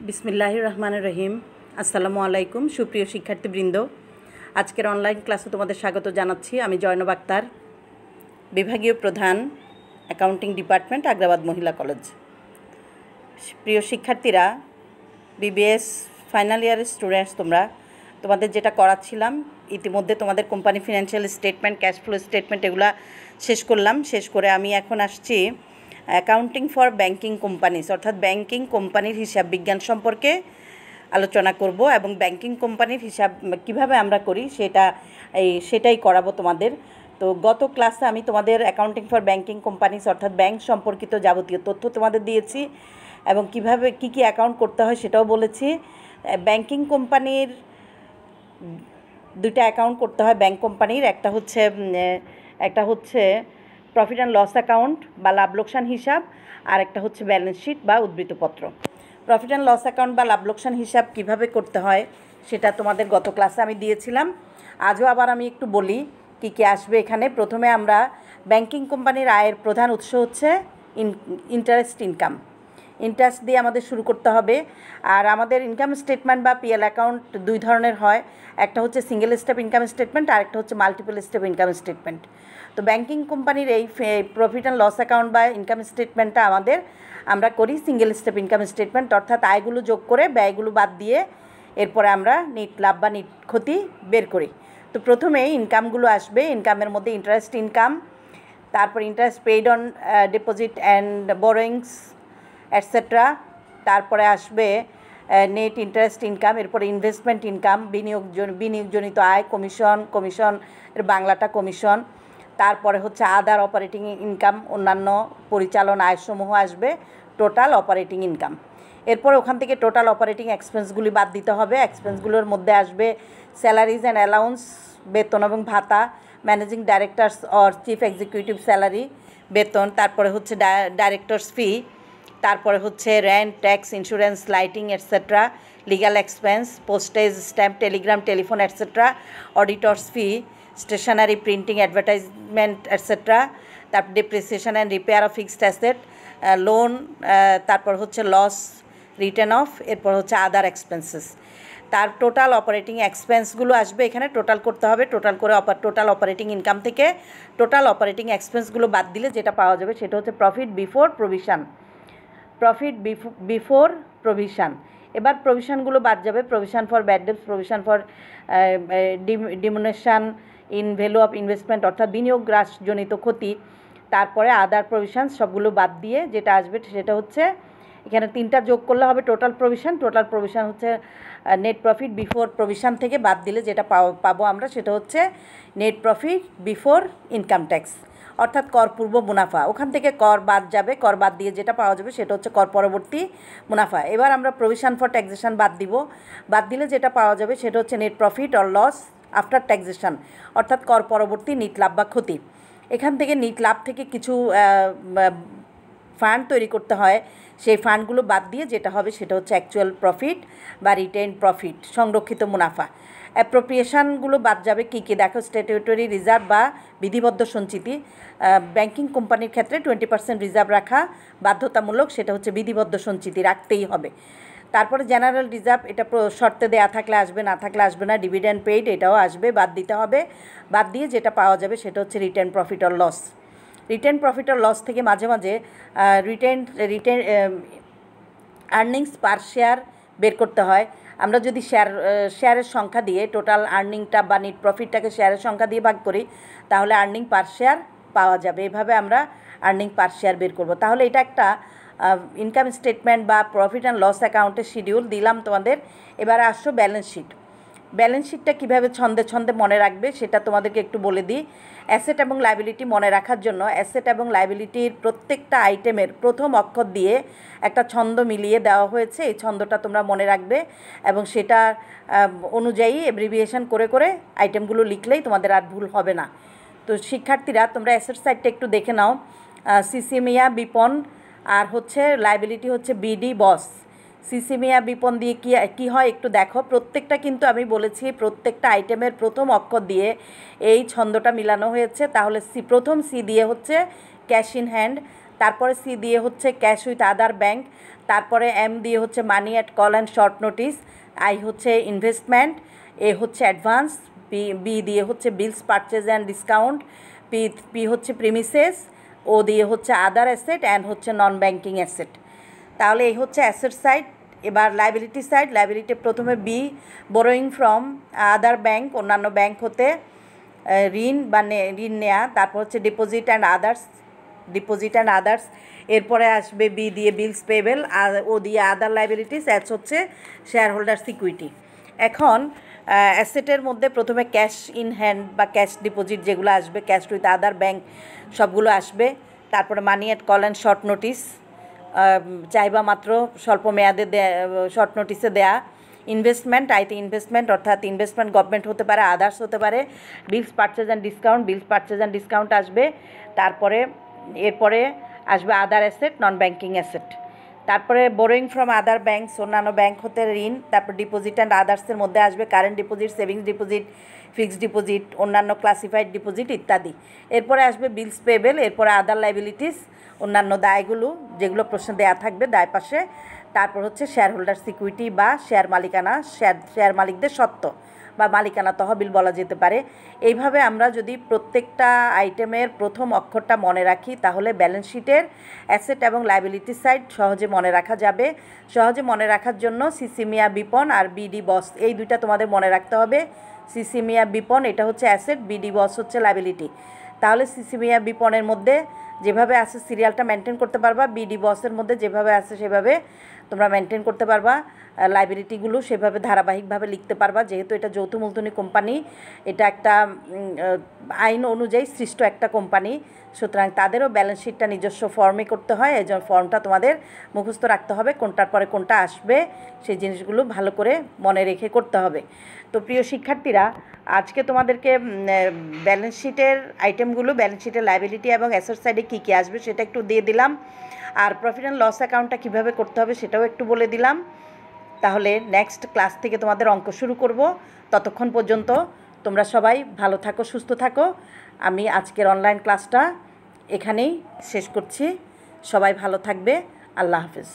বিসমিল্লাহির রহমানির রহিম। আসসালামু আলাইকুম সুপ্রিয় শিক্ষার্থীবৃন্দ, আজকের অনলাইন ক্লাসে তোমাদের স্বাগত জানাচ্ছি। আমি জয়নব আক্তার, বিভাগীয় প্রধান, অ্যাকাউন্টিং ডিপার্টমেন্ট, আগ্রাবাদ মহিলা কলেজ। প্রিয় শিক্ষার্থীরা, বিবিএস ফাইনাল ইয়ারের স্টুডেন্টস, তোমাদের যেটা করাচ্ছিলাম ইতিমধ্যে তোমাদের company financial statement, cash flow statement এগুলা শেষ করলাম। শেষ করে আমি এখন আসছি অ্যাকাউন্টিং ফর ব্যাংকিং কোম্পানিজ, অর্থাৎ ব্যাংকিং কোম্পানির হিসাব বিজ্ঞান সম্পর্কে আলোচনা করব এবং ব্যাংকিং কোম্পানির হিসাব কিভাবে আমরা করি সেটাই করাবো তোমাদের। তো গত ক্লাসে আমি তোমাদের অ্যাকাউন্টিং ফর ব্যাংকিং কোম্পানিজ অর্থাৎ ব্যাংক সম্পর্কিত যাবতীয় তথ্য তোমাদের দিয়েছি এবং কিভাবে কি অ্যাকাউন্ট করতে হয় সেটাও বলেছি। ব্যাংকিং কোম্পানির দুইটা অ্যাকাউন্ট করতে হয় ব্যাংক কোম্পানির, একটা হচ্ছে প্রফিট অ্যান্ড লস অ্যাকাউন্ট বা লাভ লোকসান হিসাব, আর একটা হচ্ছে ব্যালেন্স শিট বা উদ্ধৃতপত্র। প্রফিট অ্যান্ড লস অ্যাকাউন্ট বা লাভ লোকসান হিসাব কিভাবে করতে হয় সেটা তোমাদের গত ক্লাসে আমি দিয়েছিলাম। আজও আবার আমি একটু বলি কি আসবে এখানে। প্রথমে আমরা ব্যাংকিং কোম্পানির আয়ের প্রধান উৎস হচ্ছে ইন্টারেস্ট দিয়ে আমাদের শুরু করতে হবে। আর আমাদের ইনকাম স্টেটমেন্ট বা পিএল অ্যাকাউন্ট দুই ধরনের হয়, একটা হচ্ছে সিঙ্গেল স্টেপ ইনকাম স্টেটমেন্ট আর একটা হচ্ছে মাল্টিপল স্টেপ ইনকাম স্টেটমেন্ট। তো ব্যাংকিং কোম্পানির এই প্রফিট অ্যান্ড লস অ্যাকাউন্ট বা ইনকাম স্টেটমেন্টটা আমরা করি সিঙ্গেল স্টেপ ইনকাম স্টেটমেন্ট, অর্থাৎ আয়গুলো যোগ করে ব্যয়গুলো বাদ দিয়ে এরপরে আমরা নিট লাভ বা নিট ক্ষতি বের করি। তো প্রথমে ইনকামগুলো আসবে, ইনকামের মধ্যে ইন্টারেস্ট ইনকাম, তারপর interest paid on deposit and borrowings etcetera, তারপরে আসবে নেট ইন্টারেস্ট ইনকাম, এরপরে ইনভেস্টমেন্ট ইনকাম, বিনিয়োগজনিত আয়, কমিশন এর বাংলাটা কমিশন, তারপরে হচ্ছে আদার অপারেটিং ইনকাম, অন্যান্য পরিচালন আয়সমূহ আসবে টোটাল অপারেটিং ইনকাম। এরপর ওখান থেকে টোটাল অপারেটিং এক্সপেন্সগুলি বাদ দিতে হবে। এক্সপেন্সগুলোর মধ্যে আসবে স্যালারিজ অ্যান্ড অ্যালাউন্স, বেতন এবং ভাতা, managing directors or chief executive salary বেতন, তারপরে হচ্ছে ডাইরেক্টরস ফি, তারপরে হচ্ছে rent, tax, insurance, lighting etcetera, legal expense, postage, stamp, telegram, telephone etcetera, auditors fee, stationery, printing, advertisement etcetera, তারপর depreciation and repair of fixed asset, loan, তারপর হচ্ছে loss return of, এরপর হচ্ছে আদার এক্সপেন্সেস। তার total operating এক্সপেন্সগুলো আসবে এখানে, total করতে হবে। টোটাল করে টোটাল অপারেটিং ইনকাম থেকে টোটাল অপারেটিং এক্সপেন্সগুলো বাদ দিলে যেটা পাওয়া যাবে সেটা হচ্ছে প্রফিট বিফোর প্রভিশন। এবার প্রভিশনগুলো বাদ যাবে, provision for bad debts, provision for diminution in value of investment অর্থাৎ বিনিয়োগ হ্রাসজনিত ক্ষতি, তারপরে আদার প্রভিশন, সবগুলো বাদ দিয়ে যেটা আসবে সেটা হচ্ছে এখানে তিনটা যোগ করলে হবে টোটাল প্রভিশন হচ্ছে নেট প্রফিট বিফোর প্রভিশন থেকে বাদ দিলে যেটা পাবো আমরা সেটা হচ্ছে net profit before income tax, অর্থাৎ কর পূর্ব মুনাফা। ওখান থেকে কর বাদ যাবে, কর বাদ দিয়ে যেটা পাওয়া যাবে সেটা হচ্ছে কর পরবর্তী মুনাফা। এবার আমরা প্রভিশন ফর ট্যাক্সেশন বাদ দিলে যেটা পাওয়া যাবে সেটা হচ্ছে net profit or loss after taxation, অর্থাৎ কর পরবর্তী নিট লাভ বা ক্ষতি। এখান থেকে নিট লাভ থেকে কিছু ফান্ড তৈরি করতে হয়, সেই ফান্ডগুলো বাদ দিয়ে যেটা হবে সেটা হচ্ছে অ্যাকচুয়াল প্রফিট বা রিটেইন প্রফিট, সংরক্ষিত মুনাফা। অ্যাপ্রোপ্রিয়েশনগুলো বাদ যাবে কী দেখো, স্ট্যাটিউটরি রিজার্ভ বা বিধিবদ্ধ সঞ্চিতি। ব্যাংকিং কোম্পানির ক্ষেত্রে 20% রিজার্ভ রাখা বাধ্যতামূলক, সেটা হচ্ছে বিধিবদ্ধ সঞ্চিতি, রাখতেই হবে। তারপরে জেনারেল রিজার্ভ, এটা শর্তে দেয়া থাকলে আসবে, না থাকলে আসবে না। ডিভিডেন্ড পেইড, এটাও আসবে, বাদ দিতে হবে। বাদ দিয়ে যেটা পাওয়া যাবে সেটা হচ্ছে retained profit or loss. Retained profit or loss থেকে মাঝে মাঝে রিটেন আর্নিংস পার শেয়ার বের করতে হয়। আমরা যদি শেয়ারের সংখ্যা দিয়ে টোটাল আর্নিংটা বা নেট প্রফিটটাকে শেয়ারের সংখ্যা দিয়ে ভাগ করি তাহলে আর্নিং পার শেয়ার পাওয়া যাবে। এভাবে আমরা আর্নিং পার শেয়ার বের করব। তাহলে এটা একটা ইনকাম স্টেটমেন্ট বা প্রফিট অ্যান্ড লস অ্যাকাউন্টের শিডিউল দিলাম তোমাদের। এবারে আসছো ব্যালেন্স শিটটা কীভাবে ছন্দে মনে রাখবে সেটা তোমাদেরকে একটু বলে দিই। অ্যাসেট এবং লাইবিলিটি মনে রাখার জন্য অ্যাসেট এবং লাইবিলিটির প্রত্যেকটা আইটেমের প্রথম অক্ষর দিয়ে একটা ছন্দ মিলিয়ে দেওয়া হয়েছে। এই ছন্দটা তোমরা মনে রাখবে এবং সেটা অনুযায়ী এব্রিভিয়েশন করে আইটেমগুলো লিখলেই তোমাদের আর ভুল হবে না। তো শিক্ষার্থীরা, তোমরা অ্যাসেট সাইডটা একটু দেখে নাও। সিসিমিয়া বিপণ আর হচ্ছে লাইবিলিটি হচ্ছে বিডি বস। সিসিমিয়া বিপণ দিয়ে কি হয় একটু দেখো। প্রত্যেকটা কিন্তু আমি বলেছি প্রত্যেকটা আইটেমের প্রথম অক্ষর দিয়ে এই ছন্দটা মিলানো হয়েছে। তাহলে প্রথম সি দিয়ে হচ্ছে ক্যাশ ইন হ্যান্ড, তারপরে সি দিয়ে হচ্ছে ক্যাশ উইথ আদার ব্যাংক, তারপরে এম দিয়ে হচ্ছে মানি at call and short notice, I হচ্ছে ইনভেস্টমেন্ট, এ হচ্ছে অ্যাডভান্স, বি দিয়ে হচ্ছে বিলস পারচেজ অ্যান্ড ডিসকাউন্ট, পি হচ্ছে প্রিমিসেস, ও দিয়ে হচ্ছে আদার অ্যাসেট, অ্যান্ড হচ্ছে নন ব্যাংকিং অ্যাসেট। তাহলে এই হচ্ছে অ্যাসেট সাইড। এবার লাইবিলিটি সাইড। লাইবিলিটি প্রথমে B, borrowing from other bank, অন্যান্য ব্যাংক হতে ঋণ বা ঋণ নেয়া। তারপর হচ্ছে ডিপোজিট অ্যান্ড আদার্স। এরপরে আসবে বি দিয়ে বিলস পেবেল, আর ও দিয়ে আদার লাইবিলিটিস, অ্যাস হচ্ছে শেয়ার হোল্ডার্স ইকুইটি। এখন অ্যাসেটের মধ্যে প্রথমে ক্যাশ ইন হ্যান্ড বা ক্যাশ ডিপোজিট যেগুলো আসবে, ক্যাশ উইথ আদার ব্যাংক সবগুলো আসবে। তারপরে মানি at call and short notice, চাইবা মাত্র স্বল্প মেয়াদে শর্ট নোটিসে দেয়া। ইনভেস্টমেন্ট, আইতে ইনভেস্টমেন্ট, অর্থাৎ ইনভেস্টমেন্ট গভর্নমেন্ট হতে পারে, আদার্স হতে পারে। বিলস পারচেজ অ্যান্ড ডিসকাউন্ট আসবে। তারপরে এরপরে আসবে আদার অ্যাসেট, নন ব্যাংকিং অ্যাসেট। তারপরে বোরোয়িং ফ্রম আদার ব্যাংকস, অন্যান্য ব্যাংক হতে ঋণ। তারপর ডিপোজিট অ্যান্ড আদার্সের মধ্যে আসবে current deposit, savings deposit, fixed deposit, অন্যান্য ক্লাসিফাইড ডিপোজিট ইত্যাদি। এরপরে আসবে বিলস পেবেল, এরপরে আদার লাইবিলিটিস, অন্যান্য দায়গুলো যেগুলো প্রশ্নে দেয়া থাকবে দায় পাশে। তারপর হচ্ছে শেয়ার হোল্ডার সিকিউরিটি বা শেয়ার মালিকানা, শেয়ার মালিকদের সত্ত্ব বা মালিকানা তহবিল বলা যেতে পারে। এইভাবে আমরা যদি প্রত্যেকটা আইটেমের প্রথম অক্ষরটা মনে রাখি, তাহলে ব্যালেন্স শিটের অ্যাসেট এবং লাইবিলিটি সাইড সহজে মনে রাখা যাবে। সহজে মনে রাখার জন্য সিসিমিয়া বিপন আর বিডি বস, এই দুইটা তোমাদের মনে রাখতে হবে। সিসিমিয়া বিপন এটা হচ্ছে অ্যাসেট, বিডি বস হচ্ছে লাইবিলিটি। তাহলে সিসিমিয়া বিপনের মধ্যে যেভাবে আছে সিরিয়ালটা মেনটেন করতে পারবা, বিডি বসের মধ্যে যেভাবে আছে সেভাবে তোমরা মেনটেন করতে পারবা। লাইবিলিটিগুলো সেভাবে ধারাবাহিকভাবে লিখতে পারবা, যেহেতু এটা যৌথ মূলধনী কোম্পানি, এটা একটা আইন অনুযায়ী সৃষ্ট একটা কোম্পানি, সুতরাং তাদেরও ব্যালেন্স শিটটা নিজস্ব ফর্মে করতে হয়। এই জন্য ফর্মটা তোমাদের মুখস্থ রাখতে হবে, কোনটার পরে কোনটা আসবে সেই জিনিসগুলো ভালো করে মনে রেখে করতে হবে। তো প্রিয় শিক্ষার্থীরা, আজকে তোমাদেরকে ব্যালেন্স শিটের আইটেমগুলো, ব্যালেন্স শিটের লাইবিলিটি এবং অ্যাসেট সাইডে কী কী আসবে সেটা একটু দিয়ে দিলাম, আর প্রফিট অ্যান্ড লস অ্যাকাউন্টটা কীভাবে করতে হবে সেটাও একটু বলে দিলাম। তাহলে নেক্সট ক্লাস থেকে তোমাদের অঙ্ক শুরু করব। ততক্ষণ পর্যন্ত তোমরা সবাই ভালো থাকো, সুস্থ থাকো। আমি আজকের অনলাইন ক্লাসটা এখানেই শেষ করছি। সবাই ভালো থাকবে। আল্লাহ হাফেজ।